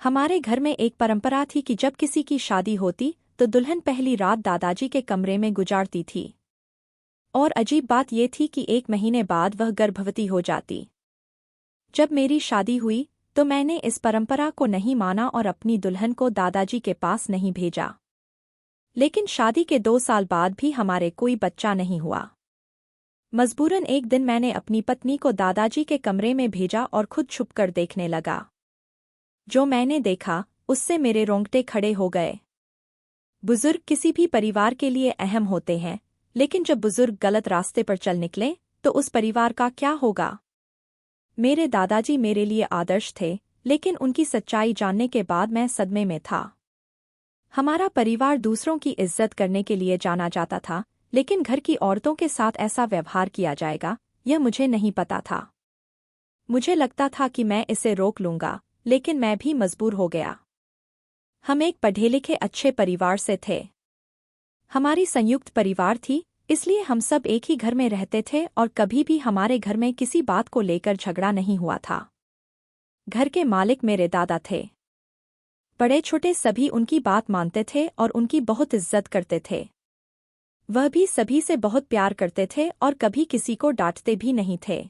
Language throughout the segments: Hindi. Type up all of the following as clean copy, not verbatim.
हमारे घर में एक परंपरा थी कि जब किसी की शादी होती तो दुल्हन पहली रात दादाजी के कमरे में गुजारती थी। और अजीब बात यह थी कि 1 महीने बाद वह गर्भवती हो जाती। जब मेरी शादी हुई तो मैंने इस परंपरा को नहीं माना और अपनी दुल्हन को दादाजी के पास नहीं भेजा। लेकिन शादी के 2 साल बाद भी हमारे कोई बच्चा नहीं हुआ। मजबूरन एक दिन मैंने अपनी पत्नी को दादाजी के कमरे में भेजा और खुद छुपकर देखने लगा। जो मैंने देखा उससे मेरे रोंगटे खड़े हो गए। बुजुर्ग किसी भी परिवार के लिए अहम होते हैं, लेकिन जब बुजुर्ग गलत रास्ते पर चल निकले तो उस परिवार का क्या होगा। मेरे दादाजी मेरे लिए आदर्श थे, लेकिन उनकी सच्चाई जानने के बाद मैं सदमे में था। हमारा परिवार दूसरों की इज्जत करने के लिए जाना जाता था, लेकिन घर की औरतों के साथ ऐसा व्यवहार किया जाएगा यह मुझे नहीं पता था। मुझे लगता था कि मैं इसे रोक लूंगा, लेकिन मैं भी मजबूर हो गया। हम एक पढ़े लिखे अच्छे परिवार से थे। हमारी संयुक्त परिवार थी, इसलिए हम सब एक ही घर में रहते थे और कभी भी हमारे घर में किसी बात को लेकर झगड़ा नहीं हुआ था। घर के मालिक मेरे दादा थे। बड़े छोटे सभी उनकी बात मानते थे और उनकी बहुत इज्जत करते थे। वह भी सभी से बहुत प्यार करते थे और कभी किसी को डांटते भी नहीं थे।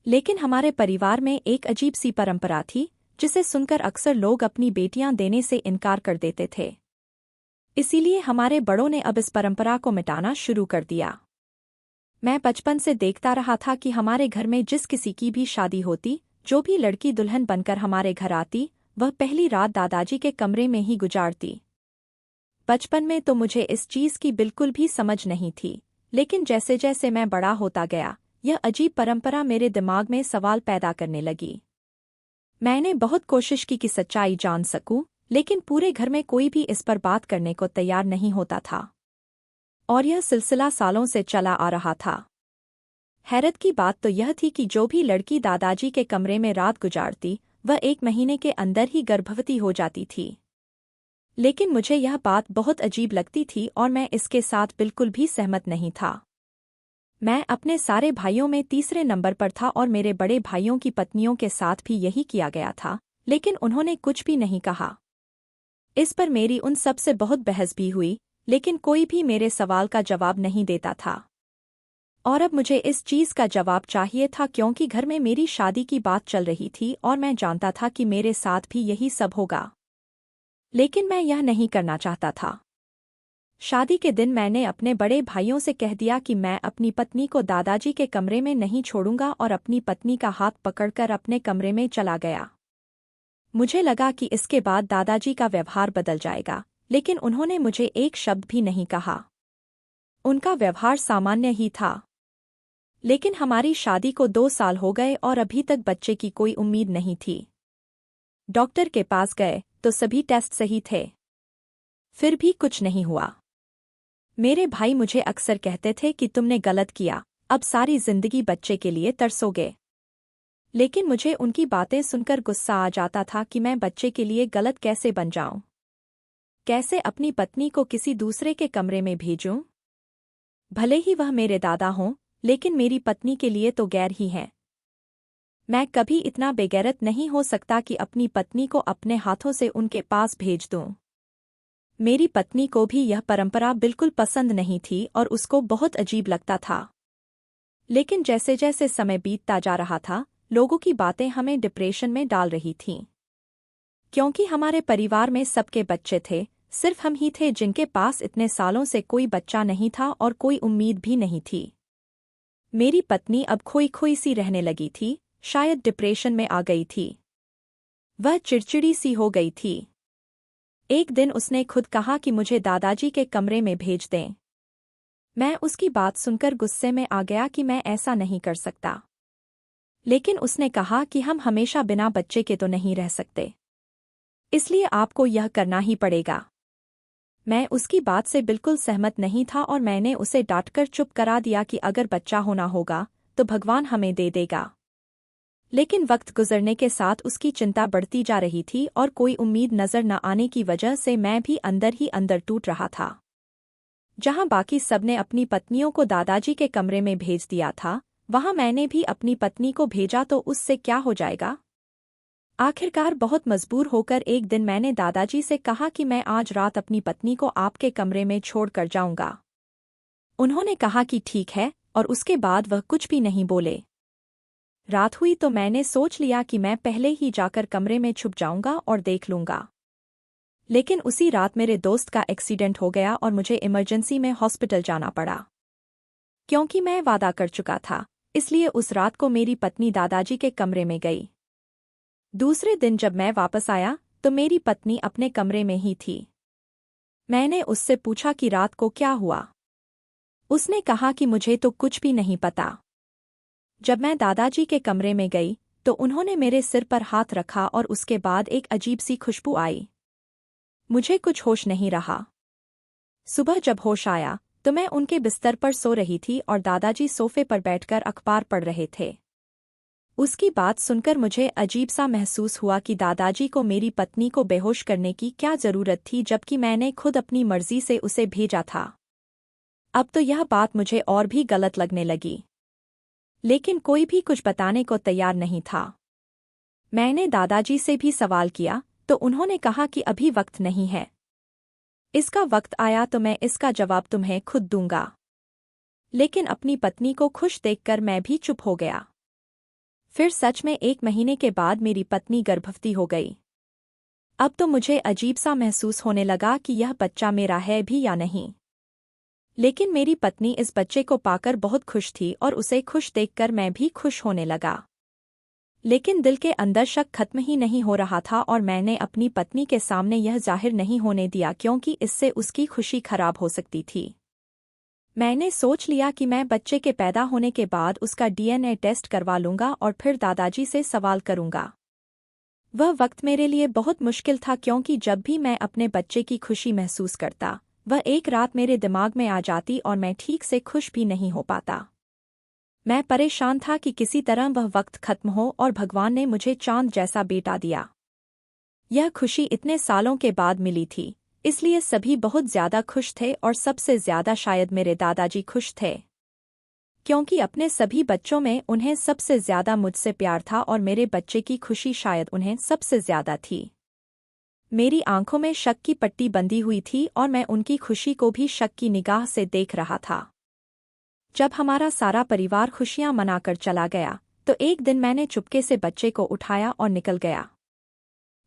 लेकिन हमारे परिवार में एक अजीब सी परंपरा थी, जिसे सुनकर अक्सर लोग अपनी बेटियां देने से इनकार कर देते थे। इसीलिए हमारे बड़ों ने अब इस परंपरा को मिटाना शुरू कर दिया। मैं बचपन से देखता रहा था कि हमारे घर में जिस किसी की भी शादी होती, जो भी लड़की दुल्हन बनकर हमारे घर आती, वह पहली रात दादाजी के कमरे में ही गुजारती। बचपन में तो मुझे इस चीज की बिल्कुल भी समझ नहीं थी, लेकिन जैसे जैसे मैं बड़ा होता गया यह अजीब परंपरा मेरे दिमाग में सवाल पैदा करने लगी। मैंने बहुत कोशिश की कि सच्चाई जान सकूं, लेकिन पूरे घर में कोई भी इस पर बात करने को तैयार नहीं होता था। और यह सिलसिला सालों से चला आ रहा था। हैरत की बात तो यह थी कि जो भी लड़की दादाजी के कमरे में रात गुजारती वह 1 महीने के अंदर ही गर्भवती हो जाती थी। लेकिन मुझे यह बात बहुत अजीब लगती थी और मैं इसके साथ बिल्कुल भी सहमत नहीं था। मैं अपने सारे भाइयों में तीसरे नंबर पर था और मेरे बड़े भाइयों की पत्नियों के साथ भी यही किया गया था, लेकिन उन्होंने कुछ भी नहीं कहा। इस पर मेरी उन सब से बहुत बहस भी हुई, लेकिन कोई भी मेरे सवाल का जवाब नहीं देता था। और अब मुझे इस चीज का जवाब चाहिए था, क्योंकि घर में मेरी शादी की बात चल रही थी और मैं जानता था कि मेरे साथ भी यही सब होगा। लेकिन मैं यह नहीं करना चाहता था। शादी के दिन मैंने अपने बड़े भाइयों से कह दिया कि मैं अपनी पत्नी को दादाजी के कमरे में नहीं छोड़ूंगा और अपनी पत्नी का हाथ पकड़कर अपने कमरे में चला गया। मुझे लगा कि इसके बाद दादाजी का व्यवहार बदल जाएगा, लेकिन उन्होंने मुझे एक शब्द भी नहीं कहा। उनका व्यवहार सामान्य ही था। लेकिन हमारी शादी को 2 साल हो गए और अभी तक बच्चे की कोई उम्मीद नहीं थी। डॉक्टर के पास गए तो सभी टेस्ट सही थे, फिर भी कुछ नहीं हुआ। मेरे भाई मुझे अक्सर कहते थे कि तुमने गलत किया, अब सारी जिंदगी बच्चे के लिए तरसोगे। लेकिन मुझे उनकी बातें सुनकर गुस्सा आ जाता था कि मैं बच्चे के लिए गलत कैसे बन जाऊं। कैसे अपनी पत्नी को किसी दूसरे के कमरे में भेजूं? भले ही वह मेरे दादा हों, लेकिन मेरी पत्नी के लिए तो गैर ही हैं। मैं कभी इतना बेगैरत नहीं हो सकता कि अपनी पत्नी को अपने हाथों से उनके पास भेज दूं। मेरी पत्नी को भी यह परंपरा बिल्कुल पसंद नहीं थी और उसको बहुत अजीब लगता था। लेकिन जैसे जैसे समय बीतता जा रहा था, लोगों की बातें हमें डिप्रेशन में डाल रही थीं। क्योंकि हमारे परिवार में सबके बच्चे थे, सिर्फ हम ही थे जिनके पास इतने सालों से कोई बच्चा नहीं था और कोई उम्मीद भी नहीं थी। मेरी पत्नी अब खोई खोई सी रहने लगी थी, शायद डिप्रेशन में आ गई थी। वह चिड़चिड़ी सी हो गई थी। एक दिन उसने खुद कहा कि मुझे दादाजी के कमरे में भेज दें। मैं उसकी बात सुनकर गुस्से में आ गया कि मैं ऐसा नहीं कर सकता। लेकिन उसने कहा कि हम हमेशा बिना बच्चे के तो नहीं रह सकते, इसलिए आपको यह करना ही पड़ेगा। मैं उसकी बात से बिल्कुल सहमत नहीं था और मैंने उसे डांटकर चुप करा दिया कि अगर बच्चा होना होगा तो भगवान हमें दे देगा। लेकिन वक्त गुजरने के साथ उसकी चिंता बढ़ती जा रही थी और कोई उम्मीद नजर न आने की वजह से मैं भी अंदर ही अंदर टूट रहा था। जहां बाकी सबने अपनी पत्नियों को दादाजी के कमरे में भेज दिया था, वहां मैंने भी अपनी पत्नी को भेजा तो उससे क्या हो जाएगा। आखिरकार बहुत मजबूर होकर एक दिन मैंने दादाजी से कहा कि मैं आज रात अपनी पत्नी को आपके कमरे में छोड़कर जाऊंगा। उन्होंने कहा कि ठीक है, और उसके बाद वह कुछ भी नहीं बोले। रात हुई तो मैंने सोच लिया कि मैं पहले ही जाकर कमरे में छुप जाऊंगा और देख लूंगा। लेकिन उसी रात मेरे दोस्त का एक्सीडेंट हो गया और मुझे इमरजेंसी में हॉस्पिटल जाना पड़ा। क्योंकि मैं वादा कर चुका था, इसलिए उस रात को मेरी पत्नी दादाजी के कमरे में गई। दूसरे दिन जब मैं वापस आया तो मेरी पत्नी अपने कमरे में ही थी। मैंने उससे पूछा कि रात को क्या हुआ। उसने कहा कि मुझे तो कुछ भी नहीं पता। जब मैं दादाजी के कमरे में गई तो उन्होंने मेरे सिर पर हाथ रखा और उसके बाद एक अजीब सी खुशबू आई। मुझे कुछ होश नहीं रहा। सुबह जब होश आया तो मैं उनके बिस्तर पर सो रही थी और दादाजी सोफे पर बैठकर अखबार पढ़ रहे थे। उसकी बात सुनकर मुझे अजीब सा महसूस हुआ कि दादाजी को मेरी पत्नी को बेहोश करने की क्या जरूरत थी, जबकि मैंने खुद अपनी मर्जी से उसे भेजा था। अब तो यह बात मुझे और भी गलत लगने लगी, लेकिन कोई भी कुछ बताने को तैयार नहीं था। मैंने दादाजी से भी सवाल किया तो उन्होंने कहा कि अभी वक्त नहीं है, इसका वक्त आया तो मैं इसका जवाब तुम्हें खुद दूंगा। लेकिन अपनी पत्नी को खुश देखकर मैं भी चुप हो गया। फिर सच में 1 महीने के बाद मेरी पत्नी गर्भवती हो गई। अब तो मुझे अजीब सा महसूस होने लगा कि यह बच्चा मेरा है भी या नहीं। लेकिन मेरी पत्नी इस बच्चे को पाकर बहुत खुश थी और उसे खुश देखकर मैं भी खुश होने लगा। लेकिन दिल के अंदर शक खत्म ही नहीं हो रहा था और मैंने अपनी पत्नी के सामने यह जाहिर नहीं होने दिया, क्योंकि इससे उसकी खुशी खराब हो सकती थी। मैंने सोच लिया कि मैं बच्चे के पैदा होने के बाद उसका डीएनए टेस्ट करवा लूंगा और फिर दादाजी से सवाल करूंगा। वह वक्त मेरे लिए बहुत मुश्किल था, क्योंकि जब भी मैं अपने बच्चे की खुशी महसूस करता वह एक रात मेरे दिमाग में आ जाती और मैं ठीक से खुश भी नहीं हो पाता। मैं परेशान था कि किसी तरह वह वक्त खत्म हो और भगवान ने मुझे चांद जैसा बेटा दिया। यह खुशी इतने सालों के बाद मिली थी, इसलिए सभी बहुत ज्यादा खुश थे और सबसे ज्यादा शायद मेरे दादाजी खुश थे, क्योंकि अपने सभी बच्चों में उन्हें सबसे ज्यादा मुझसे प्यार था और मेरे बच्चे की खुशी शायद उन्हें सबसे ज्यादा थी। मेरी आंखों में शक की पट्टी बंधी हुई थी और मैं उनकी खुशी को भी शक की निगाह से देख रहा था। जब हमारा सारा परिवार खुशियां मनाकर चला गया तो एक दिन मैंने चुपके से बच्चे को उठाया और निकल गया।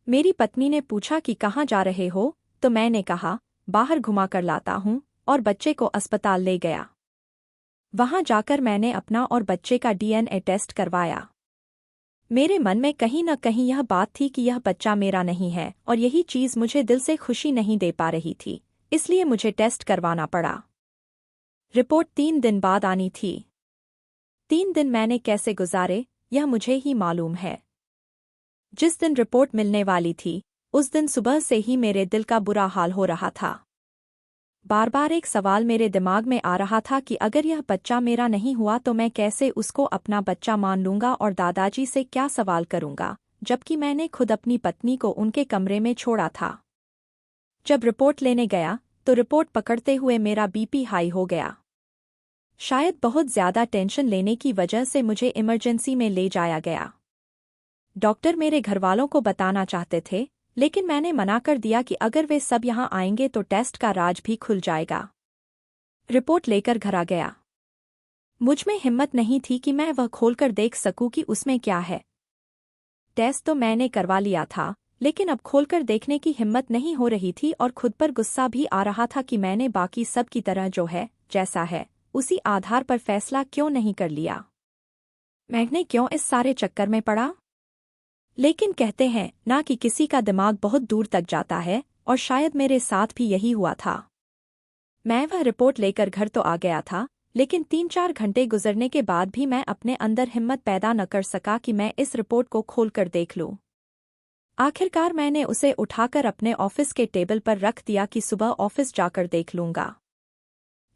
मेरी पत्नी ने पूछा कि कहाँ जा रहे हो, तो मैंने कहा बाहर घुमा कर लाता हूँ, और बच्चे को अस्पताल ले गया। वहां जाकर मैंने अपना और बच्चे का डीएनए टेस्ट करवाया। मेरे मन में कहीं न कहीं यह बात थी कि यह बच्चा मेरा नहीं है और यही चीज मुझे दिल से खुशी नहीं दे पा रही थी, इसलिए मुझे टेस्ट करवाना पड़ा। रिपोर्ट 3 दिन बाद आनी थी। 3 दिन मैंने कैसे गुजारे यह मुझे ही मालूम है। जिस दिन रिपोर्ट मिलने वाली थी उस दिन सुबह से ही मेरे दिल का बुरा हाल हो रहा था। बार बार एक सवाल मेरे दिमाग में आ रहा था कि अगर यह बच्चा मेरा नहीं हुआ तो मैं कैसे उसको अपना बच्चा मान लूंगा और दादाजी से क्या सवाल करूंगा, जबकि मैंने खुद अपनी पत्नी को उनके कमरे में छोड़ा था। जब रिपोर्ट लेने गया तो रिपोर्ट पकड़ते हुए मेरा बीपी हाई हो गया। शायद बहुत ज्यादा टेंशन लेने की वजह से मुझे इमरजेंसी में ले जाया गया। डॉक्टर मेरे घरवालों को बताना चाहते थे, लेकिन मैंने मना कर दिया कि अगर वे सब यहाँ आएंगे तो टेस्ट का राज भी खुल जाएगा। रिपोर्ट लेकर घर आ गया। मुझ में हिम्मत नहीं थी कि मैं वह खोलकर देख सकूं कि उसमें क्या है। टेस्ट तो मैंने करवा लिया था, लेकिन अब खोलकर देखने की हिम्मत नहीं हो रही थी और खुद पर गुस्सा भी आ रहा था कि मैंने बाकी सब की तरह जो है जैसा है उसी आधार पर फैसला क्यों नहीं कर लिया। मैंने क्यों इस सारे चक्कर में पड़ा। लेकिन कहते हैं ना कि किसी का दिमाग बहुत दूर तक जाता है, और शायद मेरे साथ भी यही हुआ था। मैं वह रिपोर्ट लेकर घर तो आ गया था, लेकिन 3-4 घंटे गुजरने के बाद भी मैं अपने अंदर हिम्मत पैदा न कर सका कि मैं इस रिपोर्ट को खोलकर देख लूं। आखिरकार मैंने उसे उठाकर अपने ऑफिस के टेबल पर रख दिया कि सुबह ऑफिस जाकर देख लूंगा।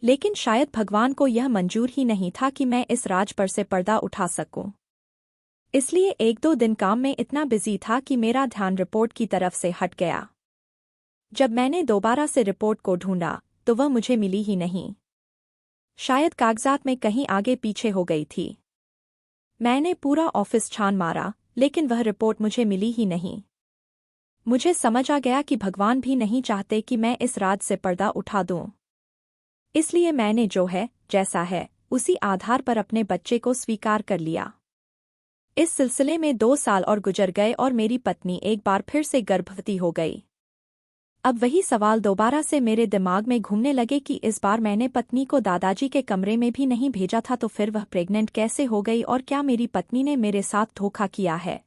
लेकिन शायद भगवान को यह मंजूर ही नहीं था कि मैं इस राज पर से पर्दा उठा सकूं। इसलिए 1-2 दिन काम में इतना बिजी था कि मेरा ध्यान रिपोर्ट की तरफ से हट गया। जब मैंने दोबारा से रिपोर्ट को ढूंढा तो वह मुझे मिली ही नहीं। शायद कागजात में कहीं आगे पीछे हो गई थी। मैंने पूरा ऑफिस छान मारा, लेकिन वह रिपोर्ट मुझे मिली ही नहीं। मुझे समझ आ गया कि भगवान भी नहीं चाहते कि मैं इस राज से पर्दा उठा दूं। इसलिए मैंने जो है, जैसा है, उसी आधार पर अपने बच्चे को स्वीकार कर लिया। इस सिलसिले में 2 साल और गुजर गए और मेरी पत्नी एक बार फिर से गर्भवती हो गई। अब वही सवाल दोबारा से मेरे दिमाग में घूमने लगे कि इस बार मैंने पत्नी को दादाजी के कमरे में भी नहीं भेजा था, तो फिर वह प्रेग्नेंट कैसे हो गई और क्या मेरी पत्नी ने मेरे साथ धोखा किया है?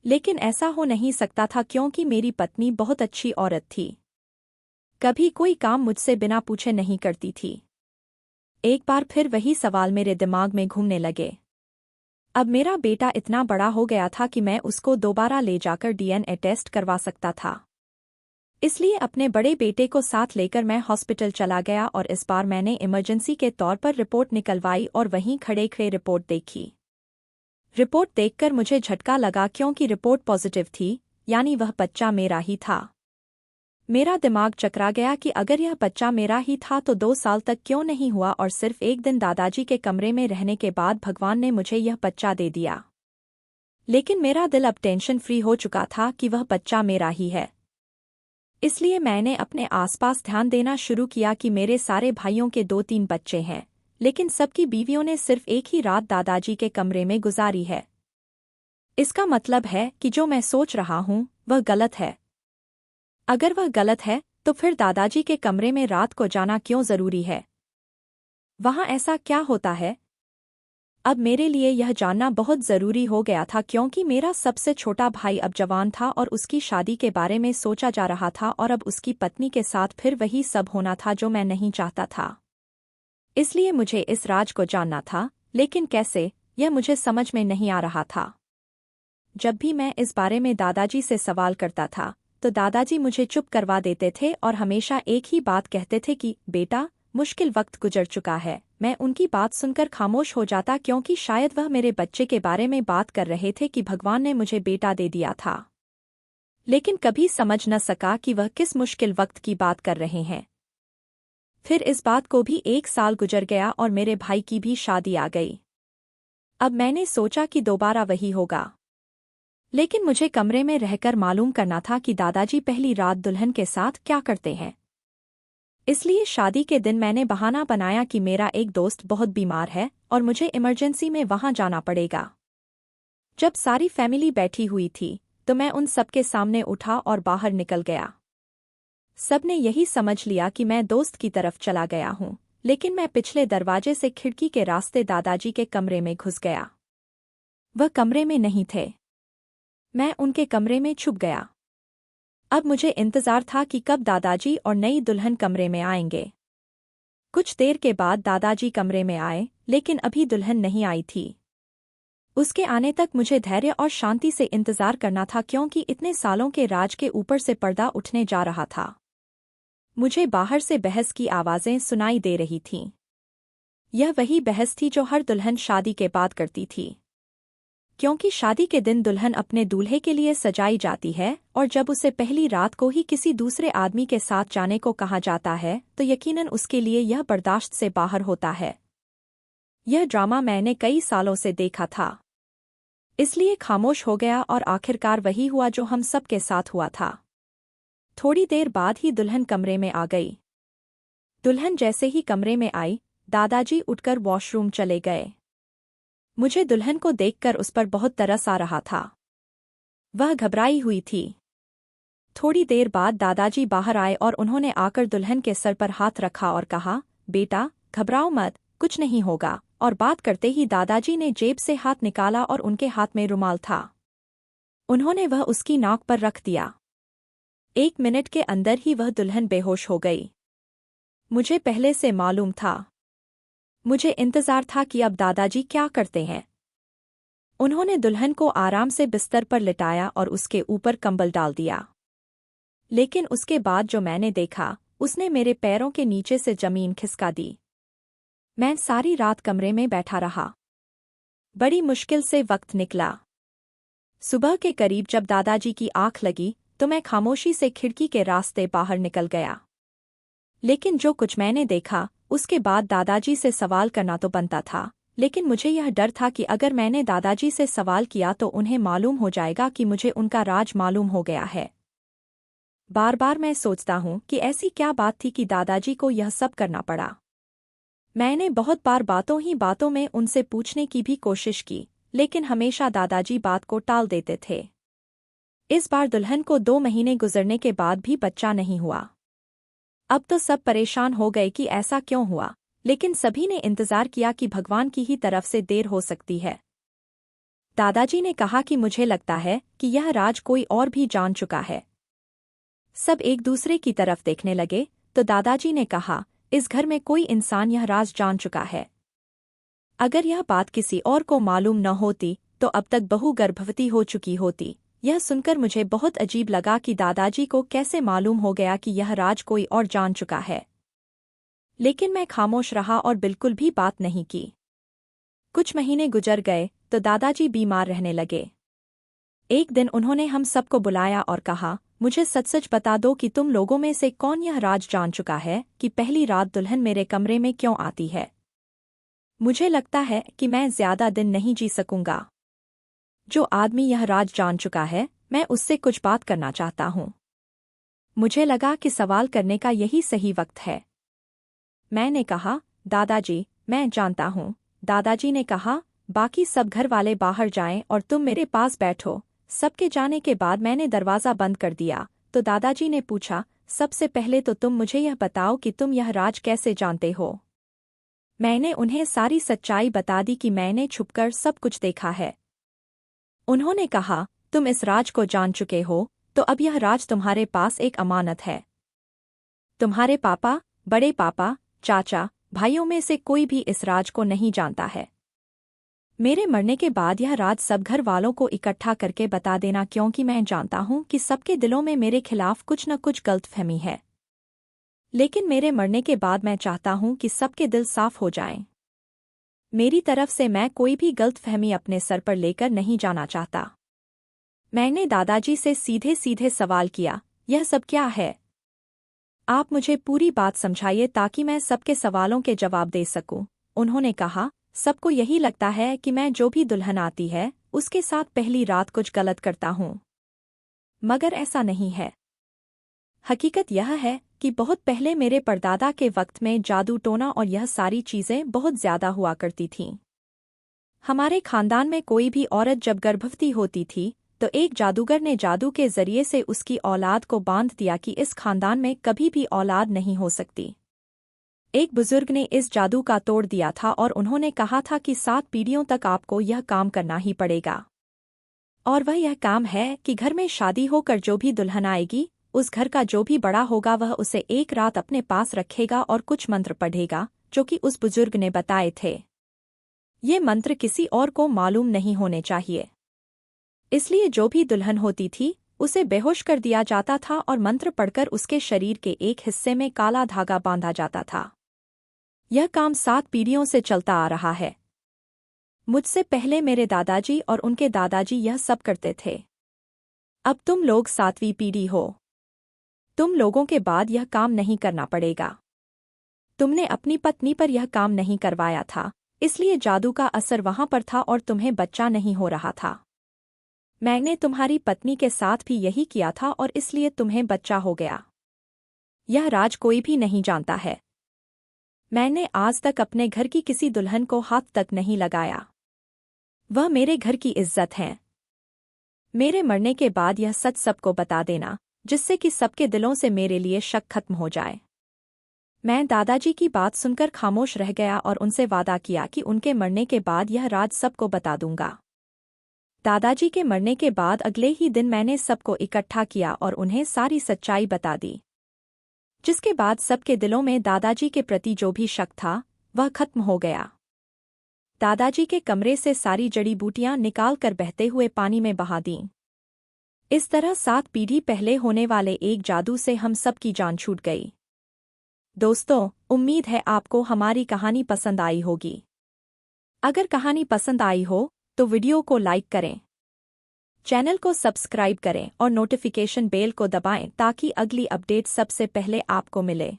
लेकिन ऐसा हो नहीं सकता था क्योंकि मेरी पत्नी बहुत अच्छी औरत थी। कभी कोई काम मुझसे बिना पूछे नहीं करती थी। एक बार फिर वही सवाल मेरे दिमाग में घूमने लगे। अब मेरा बेटा इतना बड़ा हो गया था कि मैं उसको दोबारा ले जाकर डीएनए टेस्ट करवा सकता था। इसलिए अपने बड़े बेटे को साथ लेकर मैं हॉस्पिटल चला गया और इस बार मैंने इमरजेंसी के तौर पर रिपोर्ट निकलवाई और वहीं खड़े खड़े रिपोर्ट देखी। रिपोर्ट देखकर मुझे झटका लगा क्योंकि रिपोर्ट पॉजिटिव थी, यानी वह बच्चा मेरा ही था। मेरा दिमाग चकरा गया कि अगर यह बच्चा मेरा ही था तो 2 साल तक क्यों नहीं हुआ और सिर्फ एक दिन दादाजी के कमरे में रहने के बाद भगवान ने मुझे यह बच्चा दे दिया। लेकिन मेरा दिल अब टेंशन फ्री हो चुका था कि वह बच्चा मेरा ही है। इसलिए मैंने अपने आसपास ध्यान देना शुरू किया कि मेरे सारे भाइयों के 2-3 बच्चे हैं, लेकिन सबकी बीवियों ने सिर्फ एक ही रात दादाजी के कमरे में गुजारी है। इसका मतलब है कि जो मैं सोच रहा हूं वह गलत है। अगर वह गलत है तो फिर दादाजी के कमरे में रात को जाना क्यों जरूरी है? वहां ऐसा क्या होता है? अब मेरे लिए यह जानना बहुत जरूरी हो गया था क्योंकि मेरा सबसे छोटा भाई अब जवान था और उसकी शादी के बारे में सोचा जा रहा था और अब उसकी पत्नी के साथ फिर वही सब होना था जो मैं नहीं चाहता था। इसलिए मुझे इस राज को जानना था, लेकिन कैसे, यह मुझे समझ में नहीं आ रहा था। जब भी मैं इस बारे में दादाजी से सवाल करता था तो दादाजी मुझे चुप करवा देते थे और हमेशा एक ही बात कहते थे कि बेटा, मुश्किल वक्त गुजर चुका है। मैं उनकी बात सुनकर खामोश हो जाता क्योंकि शायद वह मेरे बच्चे के बारे में बात कर रहे थे कि भगवान ने मुझे बेटा दे दिया था, लेकिन कभी समझ न सका कि वह किस मुश्किल वक्त की बात कर रहे हैं। फिर इस बात को भी 1 साल गुजर गया और मेरे भाई की भी शादी आ गई। अब मैंने सोचा कि दोबारा वही होगा, लेकिन मुझे कमरे में रहकर मालूम करना था कि दादाजी पहली रात दुल्हन के साथ क्या करते हैं। इसलिए शादी के दिन मैंने बहाना बनाया कि मेरा एक दोस्त बहुत बीमार है और मुझे इमरजेंसी में वहां जाना पड़ेगा। जब सारी फैमिली बैठी हुई थी तो मैं उन सबके सामने उठा और बाहर निकल गया। सबने यही समझ लिया कि मैं दोस्त की तरफ चला गया हूं, लेकिन मैं पिछले दरवाजे से खिड़की के रास्ते दादाजी के कमरे में घुस गया। वह कमरे में नहीं थे। मैं उनके कमरे में छुप गया। अब मुझे इंतजार था कि कब दादाजी और नई दुल्हन कमरे में आएंगे। कुछ देर के बाद दादाजी कमरे में आए, लेकिन अभी दुल्हन नहीं आई थी। उसके आने तक मुझे धैर्य और शांति से इंतजार करना था क्योंकि इतने सालों के राज के ऊपर से पर्दा उठने जा रहा था। मुझे बाहर से बहस की आवाजें सुनाई दे रही थीं। यह वही बहस थी जो हर दुल्हन शादी के बाद करती थी, क्योंकि शादी के दिन दुल्हन अपने दूल्हे के लिए सजाई जाती है और जब उसे पहली रात को ही किसी दूसरे आदमी के साथ जाने को कहा जाता है तो यकीनन उसके लिए यह बर्दाश्त से बाहर होता है। यह ड्रामा मैंने कई सालों से देखा था, इसलिए खामोश हो गया और आखिरकार वही हुआ जो हम सब के साथ हुआ था। थोड़ी देर बाद ही दुल्हन कमरे में आ गई। दुल्हन जैसे ही कमरे में आई, दादाजी उठकर वॉशरूम चले गए। मुझे दुल्हन को देखकर उस पर बहुत तरस आ रहा था। वह घबराई हुई थी। थोड़ी देर बाद दादाजी बाहर आए और उन्होंने आकर दुल्हन के सर पर हाथ रखा और कहा, बेटा, घबराओ मत, कुछ नहीं होगा। और बात करते ही दादाजी ने जेब से हाथ निकाला और उनके हाथ में रुमाल था। उन्होंने वह उसकी नाक पर रख दिया। 1 मिनट के अंदर ही वह दुल्हन बेहोश हो गई। मुझे पहले से मालूम था। मुझे इंतजार था कि अब दादाजी क्या करते हैं। उन्होंने दुल्हन को आराम से बिस्तर पर लिटाया और उसके ऊपर कंबल डाल दिया। लेकिन उसके बाद जो मैंने देखा, उसने मेरे पैरों के नीचे से जमीन खिसका दी। मैं सारी रात कमरे में बैठा रहा। बड़ी मुश्किल से वक्त निकला। सुबह के करीब जब दादाजी की आंख लगी तो मैं खामोशी से खिड़की के रास्ते बाहर निकल गया। लेकिन जो कुछ मैंने देखा, उसके बाद दादाजी से सवाल करना तो बनता था, लेकिन मुझे यह डर था कि अगर मैंने दादाजी से सवाल किया तो उन्हें मालूम हो जाएगा कि मुझे उनका राज मालूम हो गया है। बार बार मैं सोचता हूँ कि ऐसी क्या बात थी कि दादाजी को यह सब करना पड़ा। मैंने बहुत बार बातों में उनसे पूछने की भी कोशिश की, लेकिन हमेशा दादाजी बात को टाल देते थे। इस बार दुल्हन को 2 महीने गुजरने के बाद भी बच्चा नहीं हुआ। अब तो सब परेशान हो गए कि ऐसा क्यों हुआ, लेकिन सभी ने इंतजार किया कि भगवान की ही तरफ से देर हो सकती है। दादाजी ने कहा कि मुझे लगता है कि यह राज कोई और भी जान चुका है। सब एक दूसरे की तरफ देखने लगे तो दादाजी ने कहा, इस घर में कोई इंसान यह राज जान चुका है। अगर यह बात किसी और को मालूम न होती तो अब तक बहू गर्भवती हो चुकी होती। यह सुनकर मुझे बहुत अजीब लगा कि दादाजी को कैसे मालूम हो गया कि यह राज कोई और जान चुका है। लेकिन मैं खामोश रहा और बिल्कुल भी बात नहीं की। कुछ महीने गुजर गए तो दादाजी बीमार रहने लगे। एक दिन उन्होंने हम सबको बुलाया और कहा, मुझे सच सच बता दो कि तुम लोगों में से कौन यह राज जान चुका है कि पहली रात दुल्हन मेरे कमरे में क्यों आती है। मुझे लगता है कि मैं ज्यादा दिन नहीं जी सकूंगा। जो आदमी यह राज जान चुका है, मैं उससे कुछ बात करना चाहता हूँ। मुझे लगा कि सवाल करने का यही सही वक्त है। मैंने कहा, दादाजी, मैं जानता हूँ। दादाजी ने कहा, बाकी सब घर वाले बाहर जाएं और तुम मेरे पास बैठो। सबके जाने के बाद मैंने दरवाज़ा बंद कर दिया तो दादाजी ने पूछा, सबसे पहले तो तुम मुझे यह बताओ कि तुम यह राज कैसे जानते हो। मैंने उन्हें सारी सच्चाई बता दी कि मैंने छुपकर सब कुछ देखा है। उन्होंने कहा, तुम इस राज को जान चुके हो तो अब यह राज तुम्हारे पास एक अमानत है। तुम्हारे पापा, बड़े पापा, चाचा, भाइयों में से कोई भी इस राज को नहीं जानता है। मेरे मरने के बाद यह राज सब घर वालों को इकट्ठा करके बता देना, क्योंकि मैं जानता हूँ कि सबके दिलों में मेरे खिलाफ कुछ न कुछ गलतफहमी है। लेकिन मेरे मरने के बाद मैं चाहता हूँ कि सबके दिल साफ हो जाएं। मेरी तरफ से मैं कोई भी गलतफहमी अपने सर पर लेकर नहीं जाना चाहता। मैंने दादाजी से सीधे सीधे सवाल किया, यह सब क्या है? आप मुझे पूरी बात समझाइए ताकि मैं सबके सवालों के जवाब दे सकूं। उन्होंने कहा, सबको यही लगता है कि मैं जो भी दुल्हन आती है उसके साथ पहली रात कुछ गलत करता हूँ, मगर ऐसा नहीं है। हकीकत यह है कि बहुत पहले मेरे परदादा के वक्त में जादू टोना और यह सारी चीज़ें बहुत ज्यादा हुआ करती थीं। हमारे खानदान में कोई भी औरत जब गर्भवती होती थी तो एक जादूगर ने जादू के जरिए से उसकी औलाद को बांध दिया कि इस खानदान में कभी भी औलाद नहीं हो सकती। एक बुजुर्ग ने इस जादू का तोड़ दिया था और उन्होंने कहा था कि 7 पीढ़ियों तक आपको यह काम करना ही पड़ेगा। और वह यह काम है कि घर में शादी होकर जो भी दुल्हन आएगी, उस घर का जो भी बड़ा होगा वह उसे एक रात अपने पास रखेगा और कुछ मंत्र पढ़ेगा जो कि उस बुजुर्ग ने बताए थे। ये मंत्र किसी और को मालूम नहीं होने चाहिए। इसलिए जो भी दुल्हन होती थी उसे बेहोश कर दिया जाता था और मंत्र पढ़कर उसके शरीर के एक हिस्से में काला धागा बांधा जाता था। यह काम 7 पीढ़ियों से चलता आ रहा है। मुझसे पहले मेरे दादाजी और उनके दादाजी यह सब करते थे। अब तुम लोग 7वीं पीढ़ी हो। तुम लोगों के बाद यह काम नहीं करना पड़ेगा। तुमने अपनी पत्नी पर यह काम नहीं करवाया था, इसलिए जादू का असर वहां पर था और तुम्हें बच्चा नहीं हो रहा था। मैंने तुम्हारी पत्नी के साथ भी यही किया था और इसलिए तुम्हें बच्चा हो गया। यह राज कोई भी नहीं जानता है। मैंने आज तक अपने घर की किसी दुल्हन को हाथ तक नहीं लगाया। वह मेरे घर की इज्जत है। मेरे मरने के बाद यह सच सबको बता देना, जिससे कि सबके दिलों से मेरे लिए शक खत्म हो जाए। मैं दादाजी की बात सुनकर खामोश रह गया और उनसे वादा किया कि उनके मरने के बाद यह राज सबको बता दूंगा। दादाजी के मरने के बाद अगले ही दिन मैंने सबको इकट्ठा किया और उन्हें सारी सच्चाई बता दी, जिसके बाद सबके दिलों में दादाजी के प्रति जो भी शक था वह खत्म हो गया। दादाजी के कमरे से सारी जड़ी बूटियां निकालकर बहते हुए पानी में बहा दीं। इस तरह 7 पीढ़ी पहले होने वाले एक जादू से हम सब की जान छूट गई। दोस्तों, उम्मीद है आपको हमारी कहानी पसंद आई होगी। अगर कहानी पसंद आई हो तो वीडियो को लाइक करें, चैनल को सब्सक्राइब करें और नोटिफिकेशन बेल को दबाएं ताकि अगली अपडेट सबसे पहले आपको मिले।